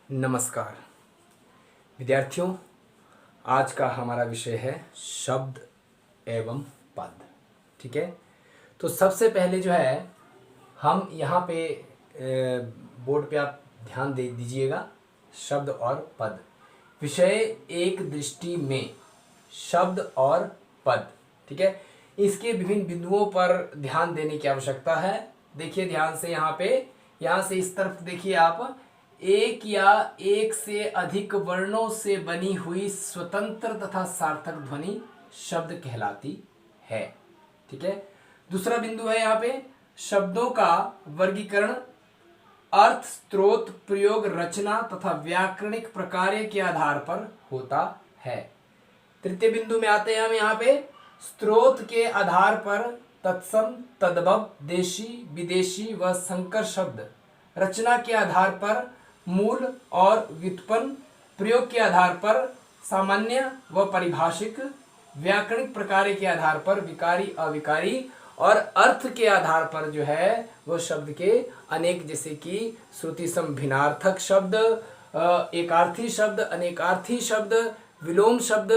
नमस्कार विद्यार्थियों, आज का हमारा विषय है शब्द एवं पद। ठीक है, तो सबसे पहले जो है हम यहाँ पे बोर्ड पे आप ध्यान दे दीजिएगा। शब्द और पद, विषय एक दृष्टि में शब्द और पद। ठीक है, इसके विभिन्न बिंदुओं पर ध्यान देने की आवश्यकता है। देखिए ध्यान से, यहाँ से इस तरफ देखिए आप, एक या एक से अधिक वर्णों से बनी हुई स्वतंत्र तथा सार्थक ध्वनि शब्द कहलाती है। ठीक है, दूसरा बिंदु है यहाँ पे शब्दों का वर्गीकरण अर्थ, स्रोत, प्रयोग, रचना तथा व्याकरणिक प्रकार्य के आधार पर होता है। तृतीय बिंदु में आते हैं हम यहाँ पे, स्रोत के आधार पर तत्सम, तद्भव, देशी, विदेशी व संकर शब्द, रचना के आधार पर मूल और व्युत्पन्न, प्रयोग के आधार पर सामान्य व परिभाषिक, व्याकरणिक प्रकार के आधार पर विकारी, अविकारी और अर्थ के आधार पर जो है वो शब्द के अनेक, जैसे कि श्रुति सम भिन्नार्थक शब्द, एकार्थी शब्द, अनेकार्थी शब्द, विलोम शब्द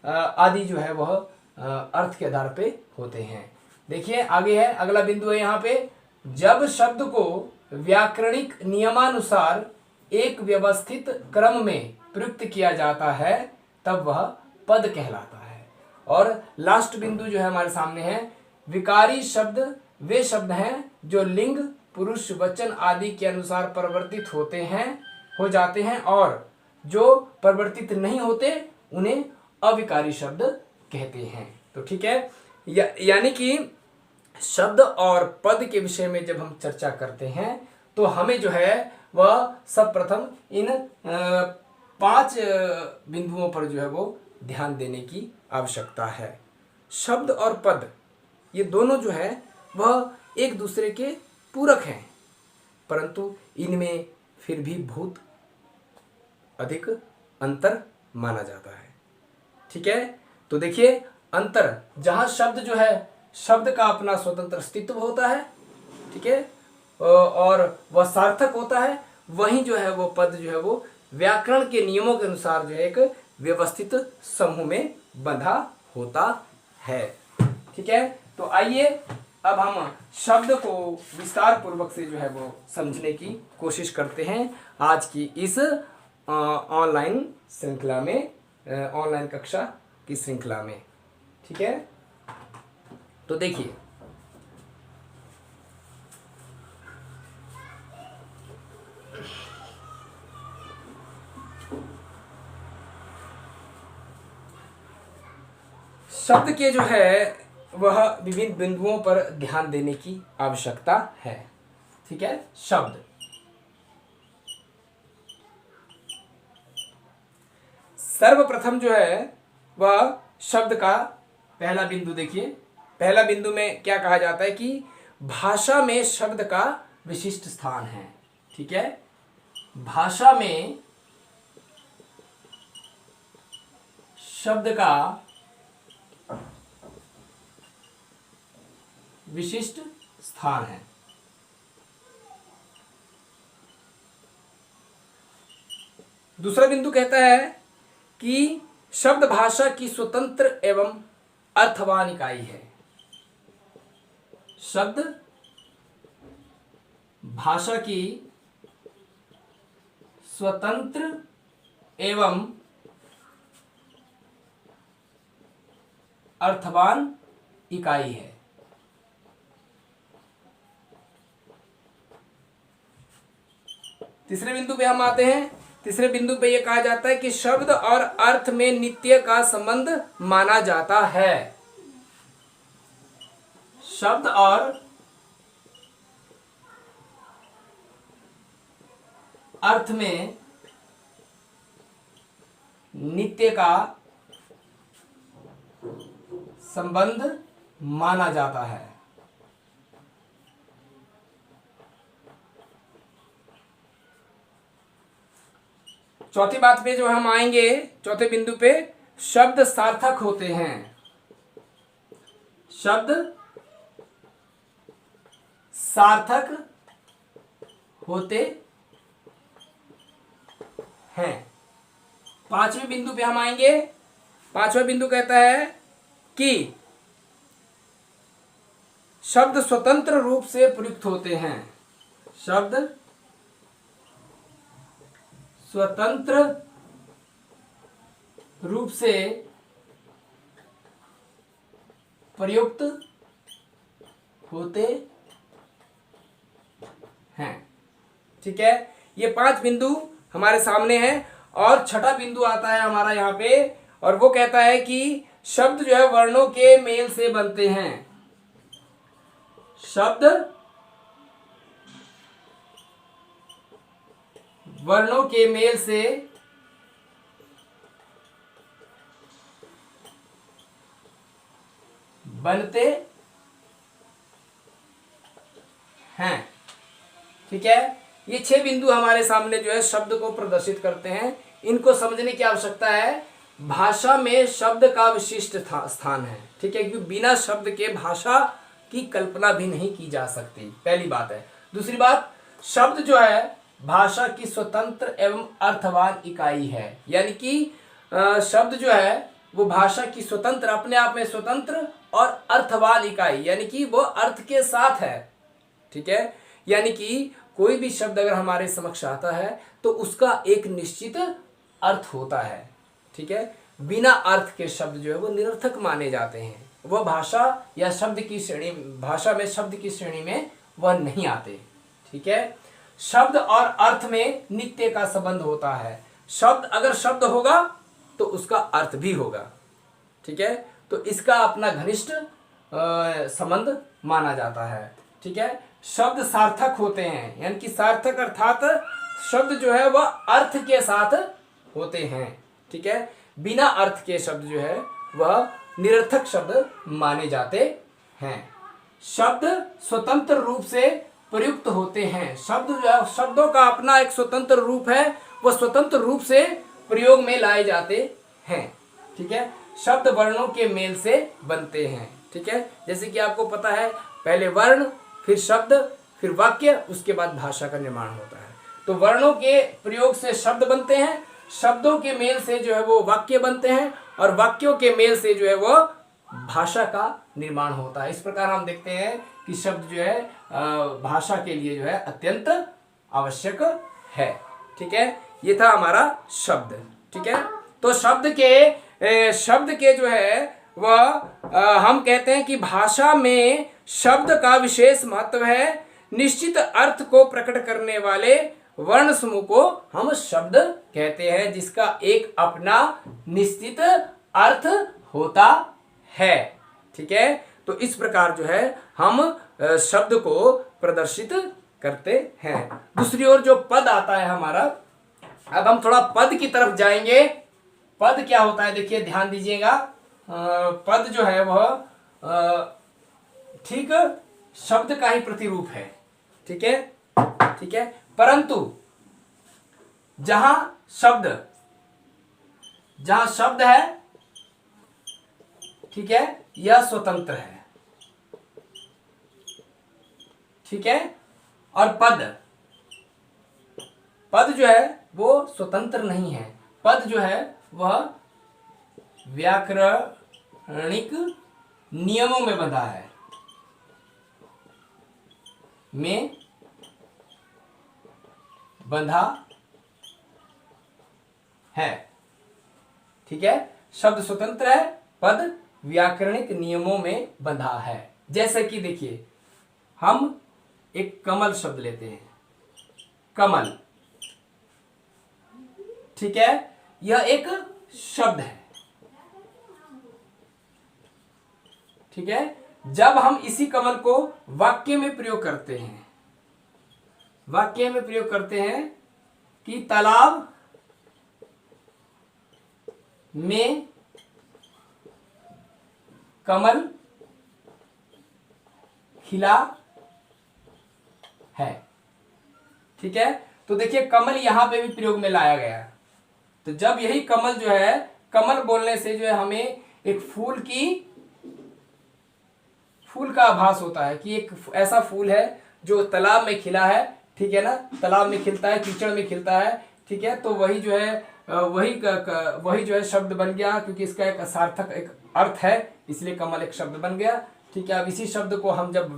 आदि जो है वह अर्थ के आधार पे होते हैं। देखिए आगे है, अगला बिंदु है यहाँ पे, जब शब्द को व्याकरणिक नियमानुसार एक व्यवस्थित क्रम में प्रयुक्त किया जाता है तब वह पद कहलाता है। और लास्ट बिंदु जो है हमारे सामने है, विकारी शब्द वे शब्द हैं जो लिंग, पुरुष, वचन आदि के अनुसार परिवर्तित हो जाते हैं और जो परिवर्तित नहीं होते उन्हें अविकारी शब्द कहते हैं। तो ठीक है, यानी कि शब्द और पद के विषय में जब हम चर्चा करते हैं तो हमें जो है वह सब प्रथम इन 5 बिंदुओं पर जो है वो ध्यान देने की आवश्यकता है। शब्द और पद ये दोनों जो है वह एक दूसरे के पूरक हैं, परंतु इनमें फिर भी बहुत अधिक अंतर माना जाता है। ठीक है, तो देखिए अंतर, जहाँ शब्द जो है, शब्द का अपना स्वतंत्र अस्तित्व होता है, ठीक है, और वह सार्थक होता है, वहीं जो है वो पद जो है वो व्याकरण के नियमों के अनुसार जो है एक व्यवस्थित समूह में बंधा होता है। ठीक है, तो आइए अब हम शब्द को विस्तार पूर्वक से जो है वो समझने की कोशिश करते हैं आज की इस ऑनलाइन श्रृंखला में, ऑनलाइन कक्षा की श्रृंखला में। ठीक है, तो देखिए शब्द के जो है वह विभिन्न बिंदुओं पर ध्यान देने की आवश्यकता है। ठीक है, शब्द, सर्वप्रथम जो है वह शब्द का पहला बिंदु देखिए, पहला बिंदु में क्या कहा जाता है कि भाषा में शब्द का विशिष्ट स्थान है। ठीक है, भाषा में शब्द का विशिष्ट स्थान है। दूसरा बिंदु कहता है कि शब्द भाषा की स्वतंत्र एवं अर्थवान इकाई है। शब्द भाषा की स्वतंत्र एवं अर्थवान इकाई है। तीसरे बिंदु पे हम आते हैं। तीसरे बिंदु पे यह कहा जाता है कि शब्द और अर्थ में नित्य का संबंध माना जाता है। शब्द और अर्थ में नित्य का संबंध माना जाता है। चौथी बात पे जो हम आएंगे, चौथे बिंदु पे, शब्द सार्थक होते हैं। शब्द सार्थक होते हैं। पांचवें बिंदु पे हम आएंगे। पांचवा बिंदु कहता है कि शब्द स्वतंत्र रूप से प्रयुक्त होते हैं। शब्द स्वतंत्र रूप से प्रयुक्त होते हैं। ठीक है, ये 5 बिंदु हमारे सामने हैं। और छठा बिंदु आता है हमारा यहाँ पे, और वो कहता है कि शब्द जो है वर्णों के मेल से बनते हैं। शब्द वर्णों के मेल से बनते हैं। ठीक है, ये 6 बिंदु हमारे सामने जो है शब्द को प्रदर्शित करते हैं। इनको समझने की आवश्यकता है। भाषा में शब्द का विशिष्ट स्थान है। ठीक है, क्योंकि बिना शब्द के भाषा की कल्पना भी नहीं की जा सकती, पहली बात है। दूसरी बात, शब्द जो है भाषा की स्वतंत्र एवं अर्थवान इकाई है। यानी कि शब्द जो है वो भाषा की स्वतंत्र, अपने आप में स्वतंत्र और अर्थवान इकाई, यानी कि वो अर्थ के साथ है। ठीक है, यानी कि कोई भी शब्द अगर हमारे समक्ष आता है तो उसका एक निश्चित अर्थ होता है। ठीक है, बिना अर्थ के शब्द जो है वो निरर्थक माने जाते हैं। वह भाषा या शब्द की श्रेणी, भाषा में शब्द की श्रेणी में वह नहीं आते। ठीक है, शब्द और अर्थ में नित्य का संबंध होता है। शब्द अगर शब्द होगा तो उसका अर्थ भी होगा। ठीक है, तो इसका अपना घनिष्ठ संबंध माना जाता है। ठीक है, शब्द सार्थक होते हैं, यानी कि सार्थक अर्थात शब्द जो है वह अर्थ के साथ होते हैं। ठीक है, बिना अर्थ के शब्द जो है वह निरर्थक शब्द माने जाते हैं। शब्द स्वतंत्र रूप से प्रयुक्त होते हैं। शब्द जो है, शब्दों का अपना एक स्वतंत्र रूप है, वह स्वतंत्र रूप से प्रयोग में लाए जाते हैं। ठीक है, शब्द वर्णों के मेल से बनते हैं। ठीक है, जैसे कि आपको पता है, पहले वर्ण, फिर शब्द, फिर वाक्य, उसके बाद भाषा का निर्माण होता है। तो वर्णों के प्रयोग से शब्द बनते हैं, शब्दों के मेल से जो है वो वाक्य बनते हैं, और वाक्यों के मेल से जो है वो भाषा का निर्माण होता है। इस प्रकार हम देखते हैं कि शब्द जो है भाषा के लिए जो है अत्यंत आवश्यक है। ठीक है, ये था हमारा शब्द। ठीक है, तो शब्द के जो है वह हम कहते हैं कि भाषा में शब्द का विशेष महत्व है। निश्चित अर्थ को प्रकट करने वाले वर्ण समूह को हम शब्द कहते हैं, जिसका एक अपना निश्चित अर्थ होता है। ठीक है, तो इस प्रकार जो है हम शब्द को प्रदर्शित करते हैं। दूसरी ओर जो पद आता है हमारा, अब हम थोड़ा पद की तरफ जाएंगे। पद क्या होता है, देखिए ध्यान दीजिएगा। पद जो है वह ठीक शब्द का ही प्रतिरूप है। ठीक है, ठीक है, परंतु जहां शब्द है, ठीक है, यह स्वतंत्र है। ठीक है, और पद जो है वो स्वतंत्र नहीं है। पद जो है वह व्याकरणिक नियमों में बंधा है, ठीक है, शब्द स्वतंत्र है, पद व्याकरणिक नियमों में बंधा है। जैसे कि देखिए, हम एक कमल शब्द लेते हैं, कमल। ठीक है, यह एक शब्द है। ठीक है, जब हम इसी कमल को वाक्य में प्रयोग करते हैं, कि तालाब में कमल खिला है। ठीक है, तो देखिए कमल यहां पे भी प्रयोग में लाया गया। तो जब यही कमल जो है, कमल बोलने से जो है हमें एक फूल का आभास होता है कि एक ऐसा फूल है जो तालाब में खिला है। ठीक है ना, तालाब में खिलता है, कीचड़ में खिलता है, ठीक है। तो वही जो है वही जो है शब्द बन गया, क्योंकि इसका एक सार्थक एक अर्थ है, इसलिए कमल एक शब्द बन गया। ठीक है। अब इसी शब्द को हम जब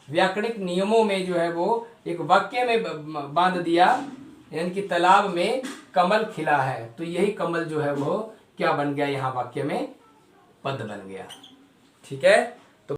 व्याकरणिक नियमों में जो है वो एक वाक्य में बांध दिया, यानी कि तालाब में कमल खिला है, तो यही कमल जो है वो क्या बन गया यहाँ वाक्य में, पद बन गया। ठीक है।